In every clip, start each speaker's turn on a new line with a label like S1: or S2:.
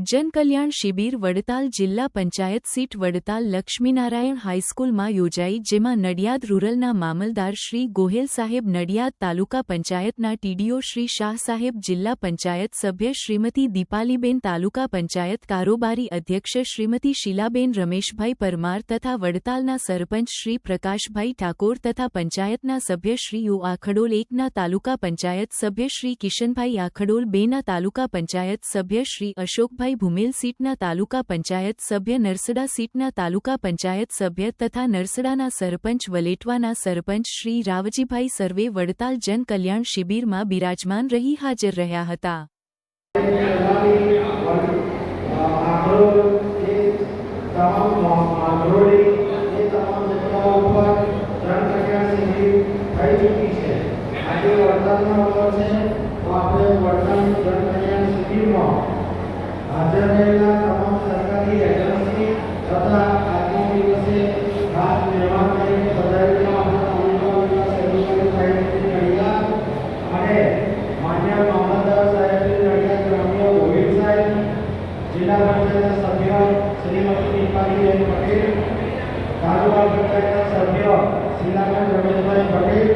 S1: જનકલ્યાણ શિબિર વડતાલ જિલ્લા પંચાયત સીટ વડતાલ લક્ષ્મીનારાયણ હાઈસ્કૂલમાં યોજાઈ, જેમાં નડિયાદ રૂરલના મામલદાર શ્રી ગોહેલ સાહેબ, નડિયાદ તાલુકા પંચાયતના ટીડીઓ શ્રી શાહ સાહેબ, જિલ્લા પંચાયત સભ્ય શ્રીમતી દીપાલીબેન, તાલુકા પંચાયત કારોબારી અધ્યક્ષ શ્રીમતી શીલાબેન રમેશભાઈ પરમાર તથા વડતાલના સરપંચ શ્રી પ્રકાશભાઈ ઠાકોર તથા પંચાયતના સભ્ય શ્રી યુ આખડોલ 1ના તાલુકા પંચાયત સભ્ય શ્રી કિશનભાઈ આખડોલ 2ના તાલુકા પંચાયત સભ્ય શ્રી અશોકભાઈ ભૂમેલ સીટના તાલુકા પંચાયત સભ્ય, નરસડા સીટના તાલુકા પંચાયત સભ્ય તથા નરસડાના સરપંચ, વલેટવાના સરપંચ શ્રી રાવજીભાઈ સર્વે વડતાલ જન કલ્યાણ શિબિરમાં બિરાજમાન રહી હાજર રહ્યા હતા।
S2: हाजिर रहेला तमाम सरकारी एजेंसी तथा આજના દિવસે ખાસ મહેમાન તરીકે પધારેલા આપણા તાલુકા સેક્રેટરી સાહેબ નડિયાદ અને માન્ય મામલતદાર સાહેબ નડિયાદ ગ્રામ્ય ગોહિલ સાહેબ, જિલ્લા પંચાયતના સભ્ય શ્રીમતી દીપાલીબેન પટેલ, તાલુકા પંચાયતના સભ્ય શીલાબેન રમેશભાઈ પટેલ,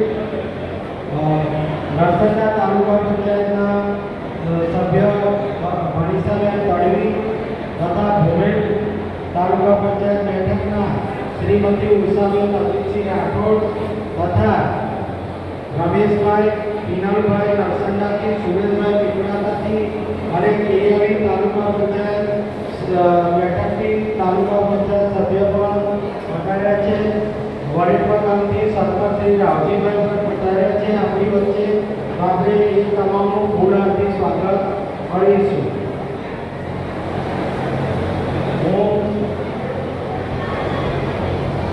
S2: નરસડા તાલુકા પંચાયતના સભ્ય મનીષાબેન તડવી તથા ભૂમેલ તાલુકા પંચાયત બેઠકના શ્રીમતી ઉષાબેન અજીતસિંહ રાઠોડ તથા રમેશભાઈ, પિનલભાઈ નરસંડાથી, સુરેશભાઈ પીપળાથી અને કેવી તાલુકા પંચાયત બેઠકથી તાલુકા પંચાયત સભ્ય પણ પધાર્યા છે। વડેપા ગામથી સરપંચ શ્રી રાવજીભાઈ પણ પધાર્યા છે આપણી વચ્ચે। આપણે એ તમામનું ફૂલ હાર્દિક સ્વાગત કરીશું।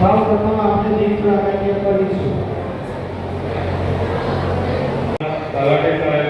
S2: સૌપ્રથમ આપણે દીપ પ્રાગટ્ય કરીશું।
S3: તલાટી સાહેબ